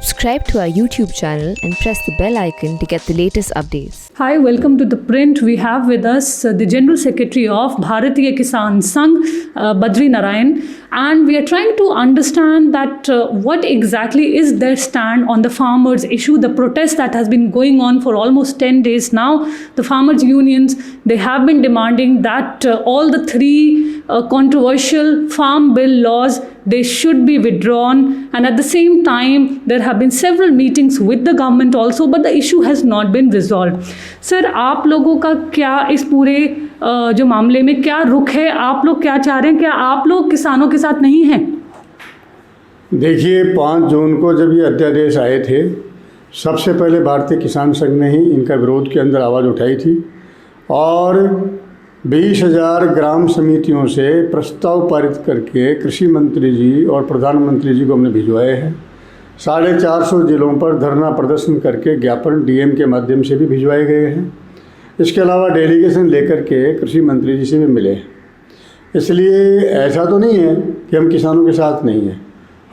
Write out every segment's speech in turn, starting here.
Subscribe to our YouTube channel and press the bell icon to get the latest updates. Hi, welcome to The Print. We have with us the General Secretary of Bharatiya Kisan Sangh, Badri Narayan, and we are trying to understand that what exactly is their stand on the farmers' issue, the protest that has been going on for almost 10 days now. The farmers' unions, they have been demanding that all the three controversial farm bill laws, they should be withdrawn, and at the same time there have been several meetings with the government also, but the issue has not been resolved. Sir, आप लोगों का क्या इस पूरे जो मामले में क्या रुख है? आप लोग क्या चाह रहे हैं? क्या आप लोग किसानों के साथ नहीं हैं? देखिए, 5 जून को जब ये अध्यादेश आए थे, सबसे पहले भारतीय किसान संघ ने ही इनका विरोध के अंदर आवाज़ उठाई थी और 20,000 ग्राम समितियों से प्रस्ताव पारित करके कृषि मंत्री जी और प्रधानमंत्री जी को हमने भिजवाए हैं। 450 जिलों पर धरना प्रदर्शन करके ज्ञापन डीएम के माध्यम से भी भिजवाए गए हैं। इसके अलावा डेलीगेशन लेकर के कृषि मंत्री जी से भी मिले। इसलिए ऐसा तो नहीं है कि हम किसानों के साथ नहीं हैं,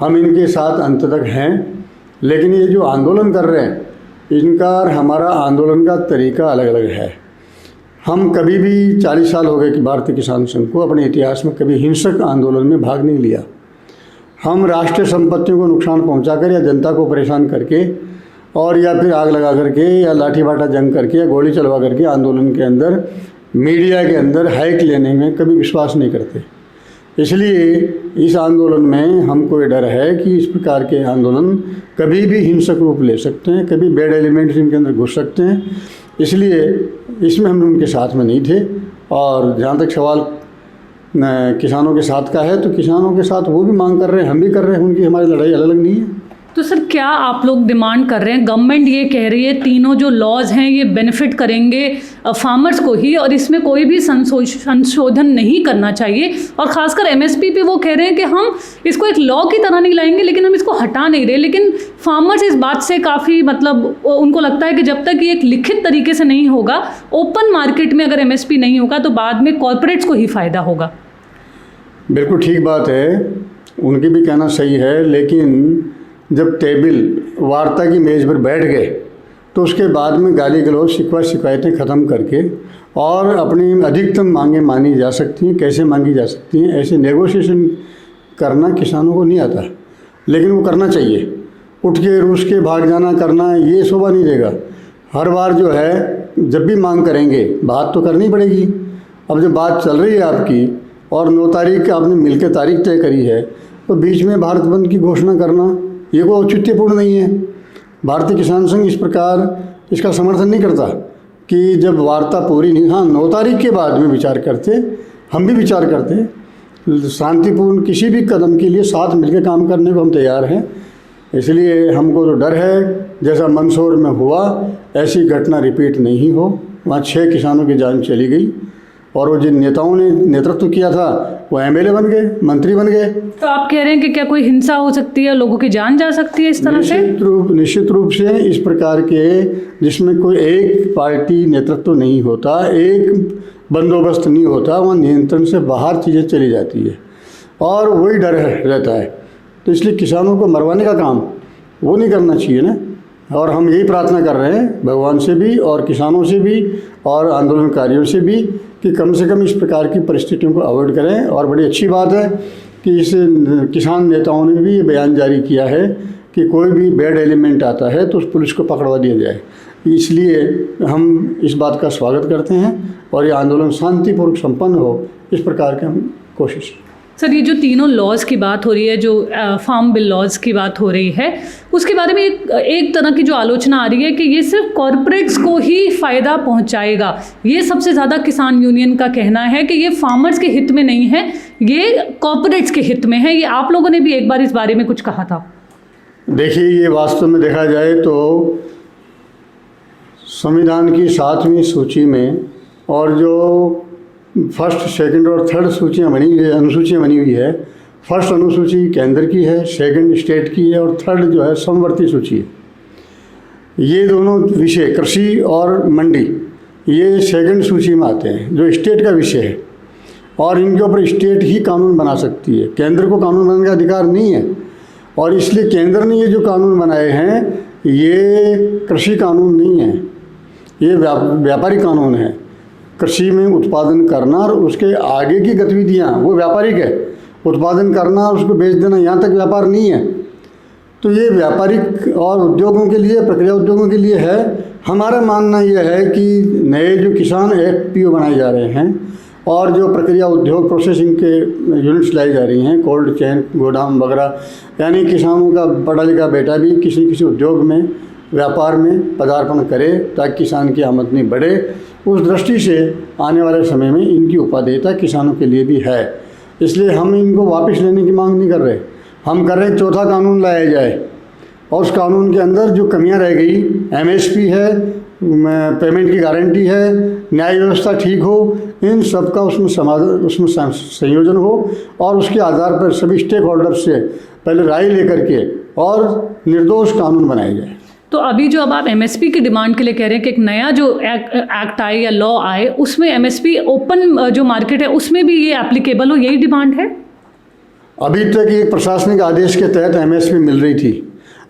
हम इनके साथ अंत तक हैं। लेकिन ये जो आंदोलन कर रहे हैं, इनका और हमारा आंदोलन का तरीका अलग अलग है। हम कभी भी 40 साल हो गए कि भारतीय किसान संघ को अपने इतिहास में कभी हिंसक आंदोलन में भाग नहीं लिया। हम राष्ट्रीय संपत्तियों को नुकसान पहुंचाकर या जनता को परेशान करके और या फिर आग लगा करके या लाठी भाटा जंग करके या गोली चलवा करके आंदोलन के अंदर, मीडिया के अंदर हाइक लेने में कभी विश्वास नहीं करते। इसलिए इस आंदोलन में हमको ये डर है कि इस प्रकार के आंदोलन कभी भी हिंसक रूप ले सकते हैं, कभी बैड एलिमेंट्स इनके अंदर घुस सकते हैं। इसलिए इसमें हम उनके साथ में नहीं थे। और जहाँ तक सवाल किसानों के साथ का है, तो किसानों के साथ वो भी मांग कर रहे हैं, हम भी कर रहे हैं, उनकी हमारी लड़ाई अलग अलग नहीं है। तो सर, क्या आप लोग डिमांड कर रहे हैं? गवर्नमेंट ये कह रही है तीनों जो लॉज हैं ये बेनिफिट करेंगे फार्मर्स को ही और इसमें कोई भी संशोधन नहीं करना चाहिए, और ख़ासकर एमएसपी पे वो कह रहे हैं कि हम इसको एक लॉ की तरह नहीं लाएंगे, लेकिन हम इसको हटा नहीं रहे। लेकिन फार्मर्स इस बात से काफ़ी उनको लगता है कि जब तक ये एक लिखित तरीके से नहीं होगा, ओपन मार्केट में अगर एमएसपी नहीं होगा तो बाद में कॉरपोरेट्स को ही फ़ायदा होगा। बिल्कुल ठीक बात है, उनकी भी कहना सही है। लेकिन जब टेबल वार्ता की मेज़ पर बैठ गए तो उसके बाद में गाली गलौज, शिकायतें ख़त्म करके और अपनी अधिकतम मांगें मानी जा सकती हैं। कैसे मांगी जा सकती हैं, ऐसे नेगोशिएशन करना किसानों को नहीं आता, लेकिन वो करना चाहिए। उठ के रूस के भाग जाना करना ये शोभा नहीं देगा। हर बार जो है जब भी मांग करेंगे बात तो करनी पड़ेगी। अब जब बात चल रही है आपकी और 9 तारीख आपने मिलकर तारीख तय करी है, तो बीच में भारत बंद की घोषणा करना ये कोई औचित्यपूर्ण नहीं है। भारतीय किसान संघ इस प्रकार इसका समर्थन नहीं करता कि जब वार्ता पूरी नहीं, हाँ 9 तारीख के बाद में विचार करते, हम भी विचार करते, शांतिपूर्ण किसी भी कदम के लिए साथ मिलकर काम करने को हम तैयार हैं। इसलिए हमको तो डर है जैसा मंदसौर में हुआ ऐसी घटना रिपीट नहीं हो। वहाँ 6 किसानों की जान चली गई और वो जिन नेताओं ने नेतृत्व किया था वो एमएलए बन गए, मंत्री बन गए। तो आप कह रहे हैं कि क्या कोई हिंसा हो सकती है, लोगों की जान जा सकती है इस तरह से? निश्चित रूप से इस प्रकार के जिसमें कोई एक पार्टी नेतृत्व नहीं होता, एक बंदोबस्त नहीं होता, वहाँ नियंत्रण से बाहर चीज़ें चली जाती है और वही डर रहता है। तो इसलिए किसानों को मरवाने का काम वो नहीं करना चाहिए ना। और हम यही प्रार्थना कर रहे हैं भगवान से भी और किसानों से भी और आंदोलनकारियों से भी कि कम से कम इस प्रकार की परिस्थितियों को अवॉइड करें। और बड़ी अच्छी बात है कि इस किसान नेताओं ने भी ये बयान जारी किया है कि कोई भी बैड एलिमेंट आता है तो उस पुलिस को पकड़वा दिया जाए। इसलिए हम इस बात का स्वागत करते हैं और ये आंदोलन शांतिपूर्वक संपन्न हो, इस प्रकार की हम कोशिश। सर, ये जो तीनों लॉज की बात हो रही है, जो फार्म बिल लॉज की बात हो रही है, उसके बारे में एक तरह की जो आलोचना आ रही है कि ये सिर्फ कॉरपोरेट्स को ही फ़ायदा पहुंचाएगा। ये सबसे ज़्यादा किसान यूनियन का कहना है कि ये फार्मर्स के हित में नहीं है, ये कॉरपोरेट्स के हित में है। ये आप लोगों ने भी एक बार इस बारे में कुछ कहा था। देखिए, ये वास्तव में देखा जाए तो संविधान की 7वीं सूची में और जो फर्स्ट, सेकंड और थर्ड सूचियाँ बनी हुई है, अनुसूचियाँ बनी हुई है, फर्स्ट अनुसूची केंद्र की है, सेकंड स्टेट की है और थर्ड जो है समवर्ती सूची है। ये दोनों विषय कृषि और मंडी ये सेकंड सूची में आते हैं, जो स्टेट का विषय है और इनके ऊपर स्टेट ही कानून बना सकती है। केंद्र को कानून बनाने का अधिकार नहीं है। और इसलिए केंद्र ने ये जो कानून बनाए हैं ये कृषि कानून नहीं है, ये व्यापारिक कानून है। कृषि में उत्पादन करना और उसके आगे की गतिविधियाँ वो व्यापारिक है, उत्पादन करना और उसको बेच देना यहाँ तक व्यापार नहीं है। तो ये व्यापारिक और उद्योगों के लिए, प्रक्रिया उद्योगों के लिए है। हमारा मानना यह है कि नए जो किसान FPO बनाए जा रहे हैं और जो प्रक्रिया उद्योग प्रोसेसिंग के यूनिट्स लाई जा रही हैं, कोल्ड चेन, गोदाम वगैरह, यानी किसानों का पढ़ा लिखा बेटा भी किसी उद्योग में, व्यापार में पदार्पण करे ताकि किसान की आमदनी बढ़े। उस दृष्टि से आने वाले समय में इनकी उपादेयता किसानों के लिए भी है। इसलिए हम इनको वापस लेने की मांग नहीं कर रहे, हम कर रहे हैं चौथा कानून लाया जाए और उस कानून के अंदर जो कमियां रह गई, MSP है, पेमेंट की गारंटी है, न्याय व्यवस्था ठीक हो, इन सब का उसमें संयोजन हो और उसके आधार पर सभी स्टेक होल्डर्स से पहले राय लेकर के और निर्दोष कानून बनाए जाए। तो अभी जो अब आप MSP की डिमांड के लिए कह रहे हैं कि एक नया जो एक्ट आए या लॉ आए उसमें MSP ओपन जो मार्केट है उसमें भी ये एप्लीकेबल हो, यही डिमांड है? अभी तक एक प्रशासनिक आदेश के तहत MSP मिल रही थी,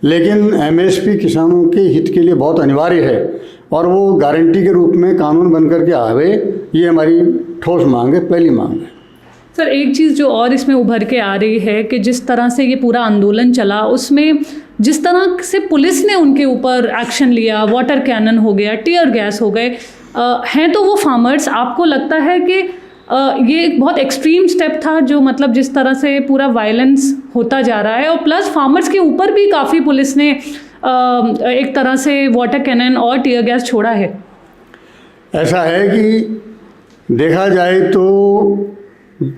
लेकिन MSP किसानों के हित के लिए बहुत अनिवार्य है और वो गारंटी के रूप में कानून बन करके आवे, ये हमारी ठोस मांग है, पहली मांग है। सर, एक चीज़ जो और इसमें उभर के आ रही है कि जिस तरह से ये पूरा आंदोलन चला उसमें जिस तरह से पुलिस ने उनके ऊपर एक्शन लिया, वाटर कैनन हो गया, टीयर गैस हो गए, हैं तो वो फार्मर्स, आपको लगता है कि ये एक बहुत एक्सट्रीम स्टेप था जो मतलब जिस तरह से पूरा वायलेंस होता जा रहा है, और प्लस फार्मर्स के ऊपर भी काफ़ी पुलिस ने एक तरह से वाटर कैनन और टीयर गैस छोड़ा है? ऐसा है कि देखा जाए तो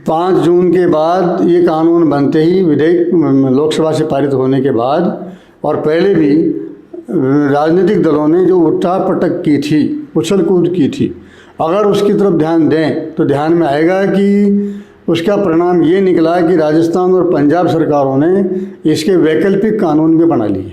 5 जून के बाद ये कानून बनते ही, विधेयक लोकसभा से पारित होने के बाद और पहले भी राजनीतिक दलों ने जो उठा पटक की थी, उछल कूद की थी, अगर उसकी तरफ ध्यान दें तो ध्यान में आएगा कि उसका परिणाम ये निकला कि राजस्थान और पंजाब सरकारों ने इसके वैकल्पिक कानून भी बना लिए।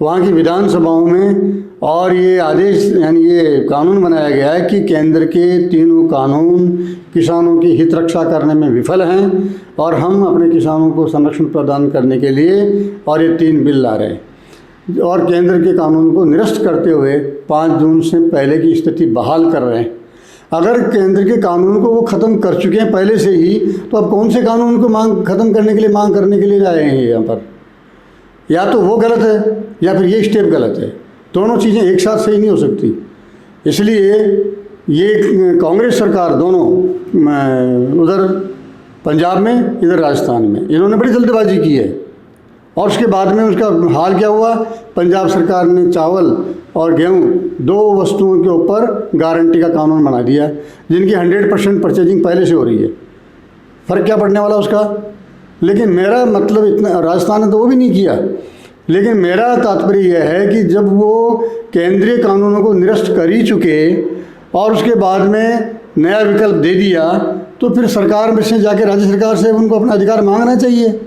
वहाँ की विधानसभाओं में और ये आदेश यानी ये कानून बनाया गया है कि केंद्र के तीनों कानून किसानों की हित रक्षा करने में विफल हैं और हम अपने किसानों को संरक्षण प्रदान करने के लिए और ये 3 बिल ला रहे हैं और केंद्र के कानून को निरस्त करते हुए 5 जून से पहले की स्थिति बहाल कर रहे हैं। अगर केंद्र के कानून को वो ख़त्म कर चुके हैं पहले से ही, तो अब कौन से कानून को ख़त्म करने के लिए मांग करने के लिए आए हैं यहाँ पर? या तो वो गलत है या फिर ये स्टेप गलत है, दोनों चीज़ें एक साथ सही नहीं हो सकती। इसलिए ये कांग्रेस सरकार दोनों, उधर पंजाब में इधर राजस्थान में, इन्होंने बड़ी जल्दबाजी की है और उसके बाद में उसका हाल क्या हुआ? पंजाब सरकार ने चावल और गेहूं 2 वस्तुओं के ऊपर गारंटी का कानून बना दिया जिनकी 100% परचेजिंग पहले से हो रही है। फ़र्क क्या पड़ने वाला उसका? लेकिन मेरा मतलब इतना, राजस्थान ने तो वो भी नहीं किया, लेकिन मेरा तात्पर्य यह है कि जब वो केंद्रीय कानूनों को निरस्त कर ही चुके और उसके बाद में नया विकल्प दे दिया, तो फिर सरकार में से जाके राज्य सरकार से उनको अपना अधिकार मांगना चाहिए।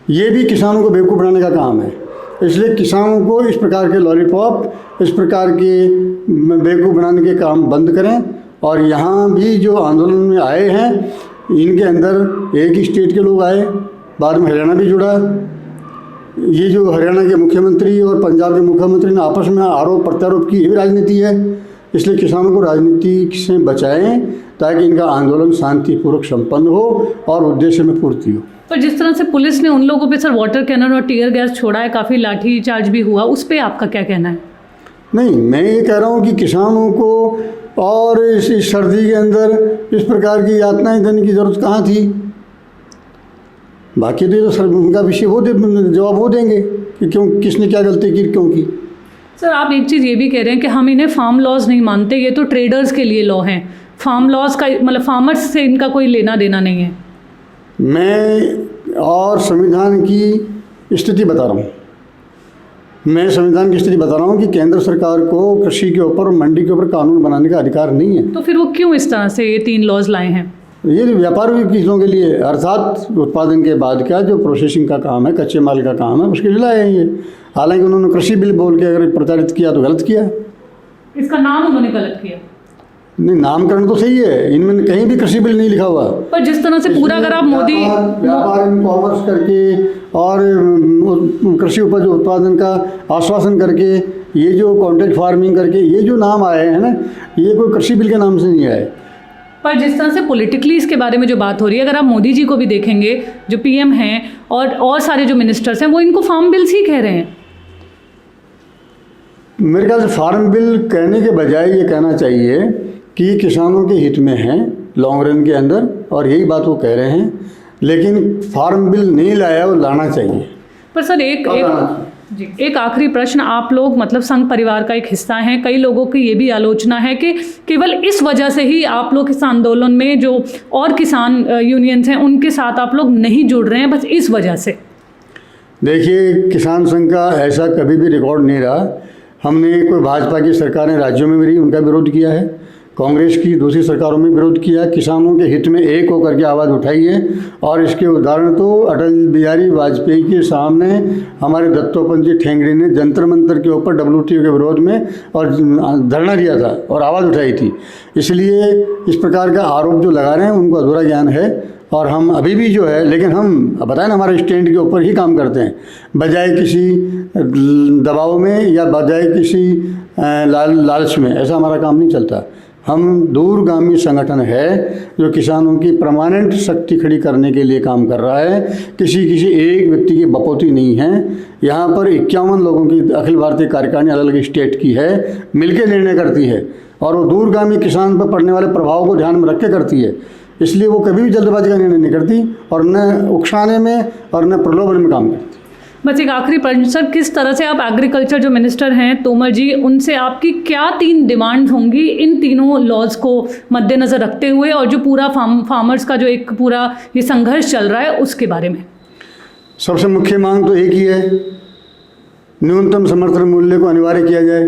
ये भी किसानों को बेवकूफ़ बनाने का काम है। इसलिए किसानों को इस प्रकार के लॉलीपॉप, इस प्रकार के बेवकूफ़ बनाने के काम बंद करें। और यहाँ भी जो आंदोलन में आए हैं इनके अंदर एक ही स्टेट के लोग आए, बाद में हरियाणा भी जुड़ा। ये जो हरियाणा के मुख्यमंत्री और पंजाब के मुख्यमंत्री ने आपस में आरोप प्रत्यारोप की, ये भी राजनीति है। इसलिए किसानों को राजनीति से बचाएं ताकि इनका आंदोलन शांतिपूर्वक संपन्न हो और उद्देश्य में पूर्ति हो। पर जिस तरह से पुलिस ने उन लोगों पे सर वाटर कैनन और टीयर गैस छोड़ा है, काफ़ी लाठी चार्ज भी हुआ, उस पर आपका क्या कहना है? नहीं, मैं ये कह रहा हूँ कि किसानों को और इस सर्दी के अंदर इस प्रकार की यातनाएं देने की ज़रूरत कहाँ थी? बाकी तो सर उनका विषय जवाब वो देंगे कि क्यों, किसने क्या गलती की, क्यों की। सर, आप एक चीज़ ये भी कह रहे हैं कि हम इन्हें फार्म लॉज नहीं मानते, ये तो ट्रेडर्स के लिए लॉ हैं, फार्म लॉज का मतलब फार्मर्स से इनका कोई लेना देना नहीं है। मैं और संविधान की स्थिति बता रहा हूँ, मैं संविधान की स्थिति बता रहा हूँ कि केंद्र सरकार को कृषि के ऊपर और मंडी के ऊपर कानून बनाने का अधिकार नहीं है। तो फिर वो क्यों इस तरह से ये 3 लॉज लाए हैं? ये व्यापार चीज़ों के लिए, अर्थात उत्पादन के बाद का जो प्रोसेसिंग का काम है, कच्चे माल का काम है, उसके लिए लाए हैं ये। हालांकि उन्होंने कृषि बिल बोल के अगर प्रचारित किया तो गलत किया, इसका नाम उन्होंने गलत किया। नहीं, नामकरण तो सही है, इनमें कहीं भी कृषि बिल नहीं लिखा हुआ। पर जिस तरह से पूरा अगर आप मोदी व्यापार इन कॉमर्स करके और कृषि उपज उत्पादन का आश्वासन करके, ये जो कॉन्ट्रैक्ट फार्मिंग करके ये जो नाम आए हैं ना, ये कोई कृषि बिल के नाम से नहीं आए। पर जिस तरह से पॉलिटिकली इसके बारे में जो बात हो रही है, अगर आप मोदी जी को भी देखेंगे जो पीएम हैं और सारे जो मिनिस्टर्स हैं, वो इनको फार्म बिल्स ही कह रहे हैं। मेरे ख्याल से फार्म बिल कहने के बजाय ये कहना चाहिए कि किसानों के हित में है लॉन्ग रन के अंदर, और यही बात वो कह रहे हैं। लेकिन फार्म बिल नहीं लाया, वो लाना चाहिए। पर सर एक आखिरी प्रश्न, आप लोग मतलब संघ परिवार का एक हिस्सा हैं, कई लोगों की ये भी आलोचना है कि केवल इस वजह से ही आप लोग इस आंदोलन में जो और किसान यूनियंस हैं उनके साथ आप लोग नहीं जुड़ रहे हैं, बस इस वजह से। देखिए, किसान संघ का ऐसा कभी भी रिकॉर्ड नहीं रहा। हमने कोई भाजपा की सरकारें राज्यों में भी रही, उनका विरोध किया है, कांग्रेस की दूसरी सरकारों में विरोध किया, किसानों के हित में एक होकर के आवाज़ उठाई है। और इसके उदाहरण तो अटल बिहारी वाजपेयी के सामने हमारे दत्तोपंत जी ठेंगड़ी ने जंतर मंतर के ऊपर WTO के विरोध में और धरना दिया था और आवाज़ उठाई थी। इसलिए इस प्रकार का आरोप जो लगा रहे हैं उनको अधूरा ज्ञान है, और हम अभी भी जो है, लेकिन हम बताएं ना, हमारे स्टैंड के ऊपर ही काम करते हैं, बजाय किसी दबाव में या बजाय किसी लालच में। ऐसा हमारा काम नहीं चलता। हम दूरगामी संगठन है जो किसानों की परमानेंट शक्ति खड़ी करने के लिए काम कर रहा है। किसी एक व्यक्ति की बपौती नहीं है। यहाँ पर 51 लोगों की अखिल भारतीय कार्यकारिणी अलग अलग स्टेट की है, मिलकर निर्णय करती है, और वो दूरगामी किसान पर पड़ने वाले प्रभाव को ध्यान में रख के करती है। इसलिए वो कभी भी जल्दबाजी का निर्णय नहीं करती, और न उकसाने में और न प्रलोभन में काम करती। बस एक आखिरी प्रश्न सर, किस तरह से आप एग्रीकल्चर जो मिनिस्टर हैं तोमर जी, उनसे आपकी क्या 3 डिमांड होंगी इन तीनों लॉज को मद्देनज़र रखते हुए, और जो पूरा फार्मर्स का जो एक पूरा ये संघर्ष चल रहा है उसके बारे में? सबसे मुख्य मांग तो एक ही है, न्यूनतम समर्थन मूल्य को अनिवार्य किया जाए,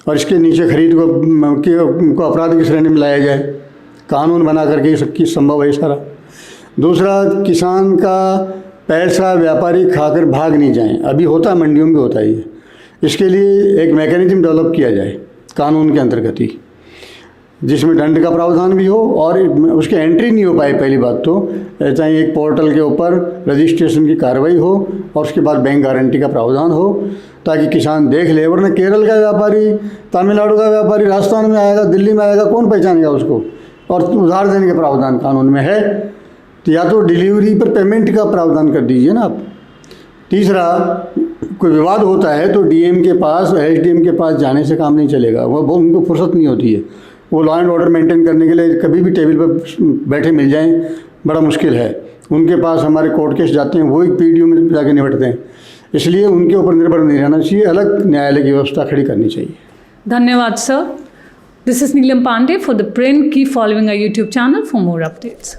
और इसके नीचे खरीद को अपराध की श्रेणी में लाया जाए। कानून बना करके सबकी संभव है सारा। दूसरा, किसान का पैसा व्यापारी खाकर भाग नहीं जाएं। अभी होता है, मंडियों में भी होता है ये। इसके लिए एक मैकेनिज्म डेवलप किया जाए कानून के अंतर्गत ही, जिसमें दंड का प्रावधान भी हो और उसकी एंट्री नहीं हो पाए। पहली बात तो चाहे एक पोर्टल के ऊपर रजिस्ट्रेशन की कार्रवाई हो, और उसके बाद बैंक गारंटी का प्रावधान हो, ताकि किसान देख ले। वरना केरल का व्यापारी, तमिलनाडु का व्यापारी राजस्थान में आएगा, दिल्ली में आएगा, कौन पहचानेगा उसको? और उधार देने का प्रावधान कानून में है, तो या तो डिलीवरी पर पेमेंट का प्रावधान कर दीजिए ना आप। तीसरा, कोई विवाद होता है तो डीएम के पास, एसडीएम के पास जाने से काम नहीं चलेगा। वो उनको फुर्सत नहीं होती है। वो लॉ एंड ऑर्डर मेंटेन करने के लिए कभी भी टेबल पर बैठे मिल जाएं, बड़ा मुश्किल है। उनके पास हमारे कोर्ट केस जाते हैं, वो एक पीडीओ में जाके निपटते हैं। इसलिए उनके ऊपर निर्भर नहीं रहना चाहिए, अलग न्यायालय की व्यवस्था खड़ी करनी चाहिए। धन्यवाद sir. This is Neelam Pandey for The Print. Keep following our YouTube channel for more updates.